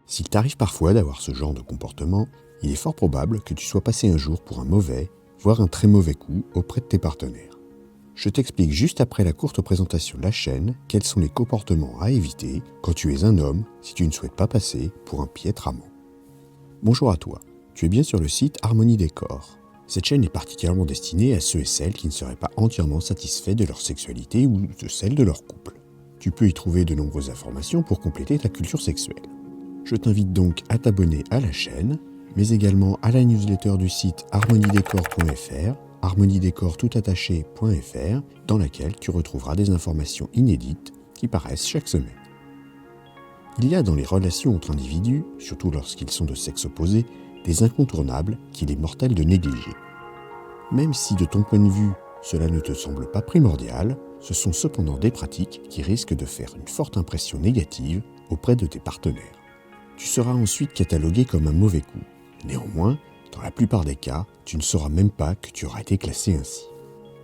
S'il t'arrive parfois d'avoir ce genre de comportement, il est fort probable que tu sois passé un jour pour un mauvais, voire un très mauvais coup auprès de tes partenaires. Je t'explique juste après la courte présentation de la chaîne quels sont les comportements à éviter quand tu es un homme si tu ne souhaites pas passer pour un piètre amant. Bonjour à toi, tu es bien sur le site Harmonie Décor. Cette chaîne est particulièrement destinée à ceux et celles qui ne seraient pas entièrement satisfaits de leur sexualité ou de celle de leur couple. Tu peux y trouver de nombreuses informations pour compléter ta culture sexuelle. Je t'invite donc à t'abonner à la chaîne, mais également à la newsletter du site harmoniedécor.fr, harmoniedécor.fr, dans laquelle tu retrouveras des informations inédites qui paraissent chaque semaine. Il y a dans les relations entre individus, surtout lorsqu'ils sont de sexe opposé, des incontournables qu'il est mortel de négliger. Même si de ton point de vue, cela ne te semble pas primordial, ce sont cependant des pratiques qui risquent de faire une forte impression négative auprès de tes partenaires. Tu seras ensuite catalogué comme un mauvais coup. Néanmoins, dans la plupart des cas, tu ne sauras même pas que tu auras été classé ainsi.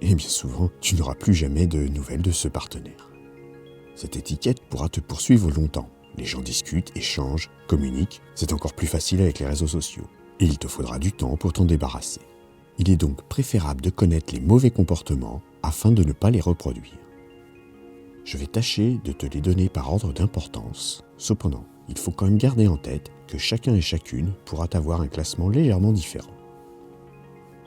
Et bien souvent, tu n'auras plus jamais de nouvelles de ce partenaire. Cette étiquette pourra te poursuivre longtemps. Les gens discutent, échangent, communiquent. C'est encore plus facile avec les réseaux sociaux. Et il te faudra du temps pour t'en débarrasser. Il est donc préférable de connaître les mauvais comportements afin de ne pas les reproduire. Je vais tâcher de te les donner par ordre d'importance. Cependant, il faut quand même garder en tête que chacun et chacune pourra avoir un classement légèrement différent.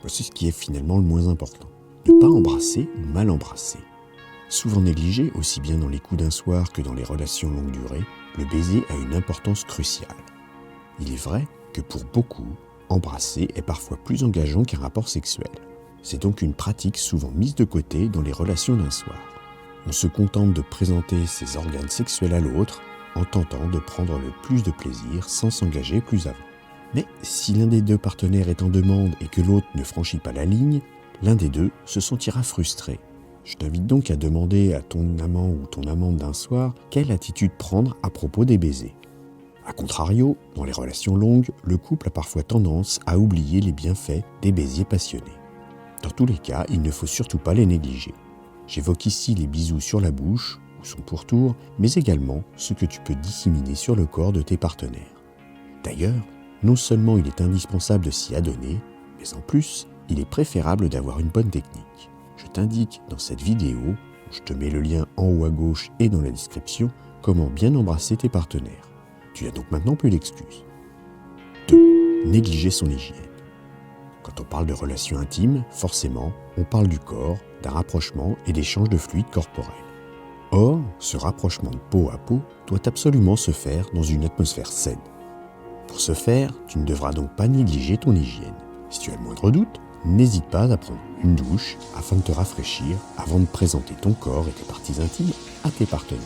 Voici ce qui est finalement le moins important. Ne pas embrasser ou mal embrasser. Souvent négligé, aussi bien dans les coups d'un soir que dans les relations longue durée, le baiser a une importance cruciale. Il est vrai que pour beaucoup, embrasser est parfois plus engageant qu'un rapport sexuel. C'est donc une pratique souvent mise de côté dans les relations d'un soir. On se contente de présenter ses organes sexuels à l'autre en tentant de prendre le plus de plaisir sans s'engager plus avant. Mais si l'un des deux partenaires est en demande et que l'autre ne franchit pas la ligne, l'un des deux se sentira frustré. Je t'invite donc à demander à ton amant ou ton amante d'un soir quelle attitude prendre à propos des baisers. A contrario, dans les relations longues, le couple a parfois tendance à oublier les bienfaits des baisers passionnés. Dans tous les cas, il ne faut surtout pas les négliger. J'évoque ici les bisous sur la bouche ou son pourtour, mais également ce que tu peux disséminer sur le corps de tes partenaires. D'ailleurs, non seulement il est indispensable de s'y adonner, mais en plus, il est préférable d'avoir une bonne technique. Je t'indique dans cette vidéo, je te mets le lien en haut à gauche et dans la description, comment bien embrasser tes partenaires. Tu n'as donc maintenant plus d'excuses. 2. Négliger son hygiène. Quand on parle de relations intimes, forcément, on parle du corps, d'un rapprochement et d'échange de fluides corporels. Or, ce rapprochement de peau à peau doit absolument se faire dans une atmosphère saine. Pour ce faire, tu ne devras donc pas négliger ton hygiène. Si tu as le moindre doute, n'hésite pas à prendre une douche afin de te rafraîchir avant de présenter ton corps et tes parties intimes à tes partenaires.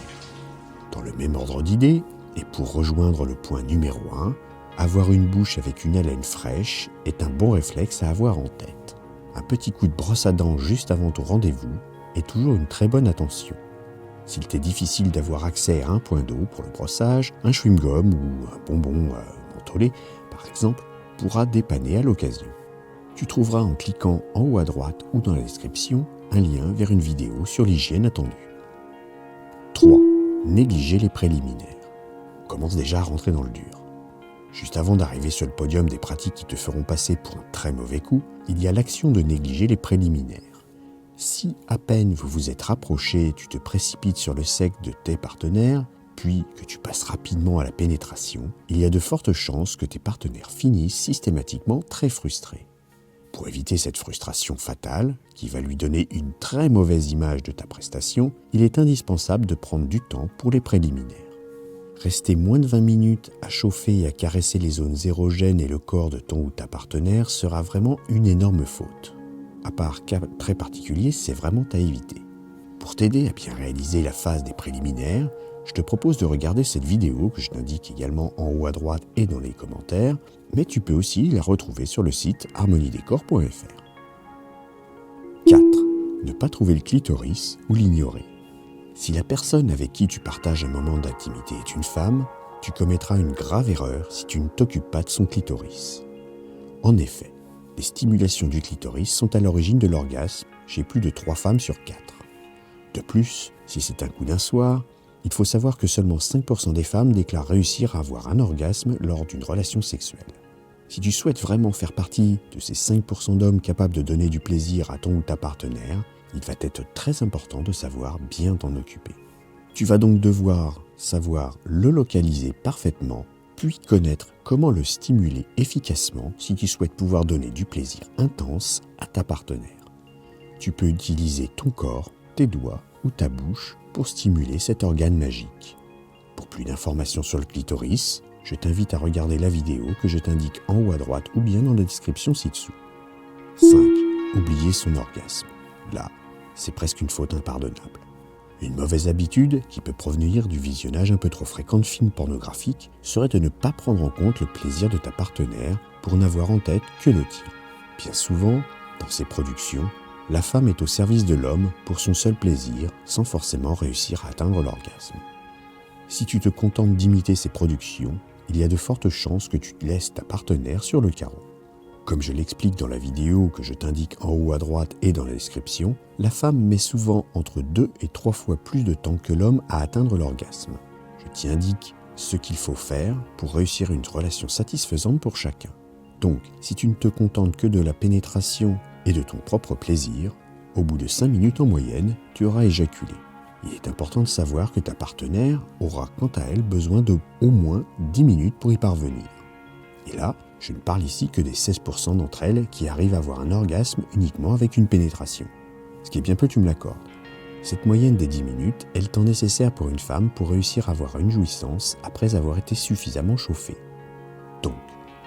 Dans le même ordre d'idées, et pour rejoindre le point numéro 1, avoir une bouche avec une haleine fraîche est un bon réflexe à avoir en tête. Un petit coup de brosse à dents juste avant ton rendez-vous est toujours une très bonne attention. S'il t'est difficile d'avoir accès à un point d'eau pour le brossage, un chewing-gum ou un bonbon mentholé, par exemple, pourra dépanner à l'occasion. Tu trouveras en cliquant en haut à droite ou dans la description un lien vers une vidéo sur l'hygiène attendue. 3. Négliger les préliminaires. On commence déjà à rentrer dans le dur. Juste avant d'arriver sur le podium des pratiques qui te feront passer pour un très mauvais coup, il y a l'action de négliger les préliminaires. Si à peine vous vous êtes rapprochés, tu te précipites sur le sexe de tes partenaires, puis que tu passes rapidement à la pénétration, il y a de fortes chances que tes partenaires finissent systématiquement très frustrés. Pour éviter cette frustration fatale, qui va lui donner une très mauvaise image de ta prestation, il est indispensable de prendre du temps pour les préliminaires. Rester moins de 20 minutes à chauffer et à caresser les zones érogènes et le corps de ton ou ta partenaire sera vraiment une énorme faute. À part cas très particulier, c'est vraiment à éviter. Pour t'aider à bien réaliser la phase des préliminaires, je te propose de regarder cette vidéo que je t'indique également en haut à droite et dans les commentaires, mais tu peux aussi la retrouver sur le site harmoniedécor.fr. 4. Ne pas trouver le clitoris ou l'ignorer. Si la personne avec qui tu partages un moment d'intimité est une femme, tu commettras une grave erreur si tu ne t'occupes pas de son clitoris. En effet, les stimulations du clitoris sont à l'origine de l'orgasme chez plus de 3 femmes sur 4. De plus, si c'est un coup d'un soir, Il faut savoir que seulement 5% des femmes déclarent réussir à avoir un orgasme lors d'une relation sexuelle. Si tu souhaites vraiment faire partie de ces 5% d'hommes capables de donner du plaisir à ton ou ta partenaire, il va être très important de savoir bien t'en occuper. Tu vas donc devoir savoir le localiser parfaitement, puis connaître comment le stimuler efficacement si tu souhaites pouvoir donner du plaisir intense à ta partenaire. Tu peux utiliser ton corps, tes doigts ou ta bouche pour stimuler cet organe magique. Pour plus d'informations sur le clitoris, je t'invite à regarder la vidéo que je t'indique en haut à droite ou bien dans la description ci-dessous. 5. Oublier son orgasme. Là, c'est presque une faute impardonnable. Une mauvaise habitude, qui peut provenir du visionnage un peu trop fréquent de films pornographiques, serait de ne pas prendre en compte le plaisir de ta partenaire pour n'avoir en tête que le tien. Bien souvent, dans ces productions, la femme est au service de l'homme pour son seul plaisir, sans forcément réussir à atteindre l'orgasme. Si tu te contentes d'imiter ces productions, il y a de fortes chances que tu laisses ta partenaire sur le carreau. Comme je l'explique dans la vidéo que je t'indique en haut à droite et dans la description, la femme met souvent entre 2 et 3 fois plus de temps que l'homme à atteindre l'orgasme. Je t'y indique ce qu'il faut faire pour réussir une relation satisfaisante pour chacun. Donc, si tu ne te contentes que de la pénétration et de ton propre plaisir, au bout de 5 minutes en moyenne, tu auras éjaculé. Il est important de savoir que ta partenaire aura quant à elle besoin de au moins 10 minutes pour y parvenir. Et là, je ne parle ici que des 16% d'entre elles qui arrivent à avoir un orgasme uniquement avec une pénétration. Ce qui est bien peu, tu me l'accordes. Cette moyenne des 10 minutes est le temps nécessaire pour une femme pour réussir à avoir une jouissance après avoir été suffisamment chauffée. Donc,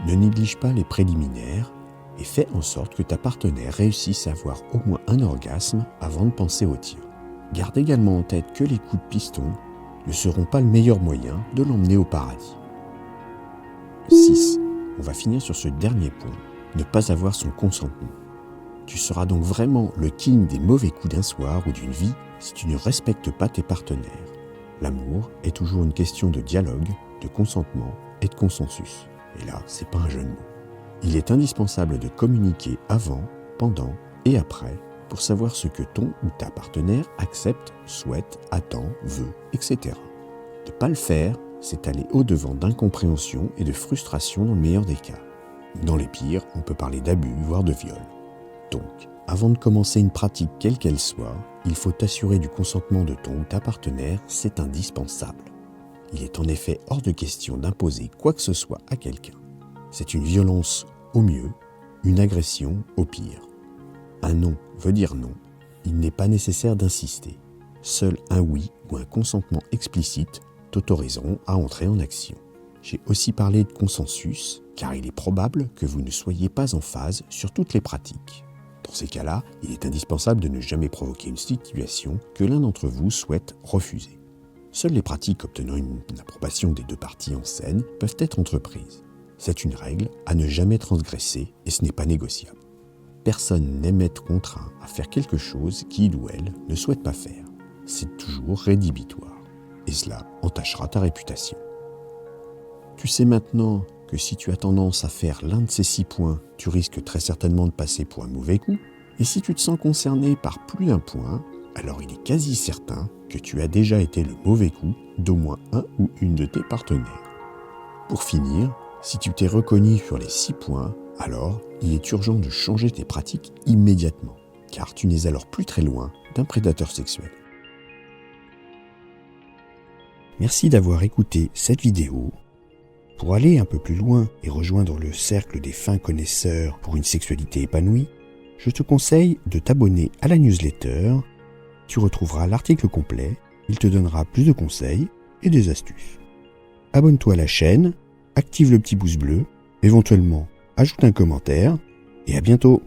ne néglige pas les préliminaires et fais en sorte que ta partenaire réussisse à avoir au moins un orgasme avant de penser au tien. Garde également en tête que les coups de piston ne seront pas le meilleur moyen de l'emmener au paradis. 6. On va finir sur ce dernier point, ne pas avoir son consentement. Tu seras donc vraiment le king des mauvais coups d'un soir ou d'une vie si tu ne respectes pas tes partenaires. L'amour est toujours une question de dialogue, de consentement et de consensus. Et là, c'est pas un jeu de mots. Il est indispensable de communiquer avant, pendant et après pour savoir ce que ton ou ta partenaire accepte, souhaite, attend, veut, etc. Ne pas le faire, c'est aller au-devant d'incompréhension et de frustration dans le meilleur des cas. Dans les pires, on peut parler d'abus, voire de viol. Donc, avant de commencer une pratique quelle qu'elle soit, il faut t'assurer du consentement de ton ou ta partenaire, c'est indispensable. Il est en effet hors de question d'imposer quoi que ce soit à quelqu'un. C'est une violence au mieux, une agression au pire. Un non veut dire non, il n'est pas nécessaire d'insister. Seul un oui ou un consentement explicite t'autoriseront à entrer en action. J'ai aussi parlé de consensus, car il est probable que vous ne soyez pas en phase sur toutes les pratiques. Dans ces cas-là, il est indispensable de ne jamais provoquer une situation que l'un d'entre vous souhaite refuser. Seules les pratiques obtenant une approbation des deux parties en scène peuvent être entreprises. C'est une règle à ne jamais transgresser et ce n'est pas négociable. Personne n'aime être contraint à faire quelque chose qu'il ou elle ne souhaite pas faire. C'est toujours rédhibitoire. Et cela entachera ta réputation. Tu sais maintenant que si tu as tendance à faire l'un de ces 6 points, tu risques très certainement de passer pour un mauvais coup. Et si tu te sens concerné par plus d'un point, alors il est quasi certain que tu as déjà été le mauvais coup d'au moins un ou une de tes partenaires. Pour finir, si tu t'es reconnu sur les 6 points, alors il est urgent de changer tes pratiques immédiatement, car tu n'es alors plus très loin d'un prédateur sexuel. Merci d'avoir écouté cette vidéo. Pour aller un peu plus loin et rejoindre le cercle des fins connaisseurs pour une sexualité épanouie, je te conseille de t'abonner à la newsletter. Tu retrouveras l'article complet, il te donnera plus de conseils et des astuces. Abonne-toi à la chaîne, active le petit pouce bleu, éventuellement ajoute un commentaire et à bientôt.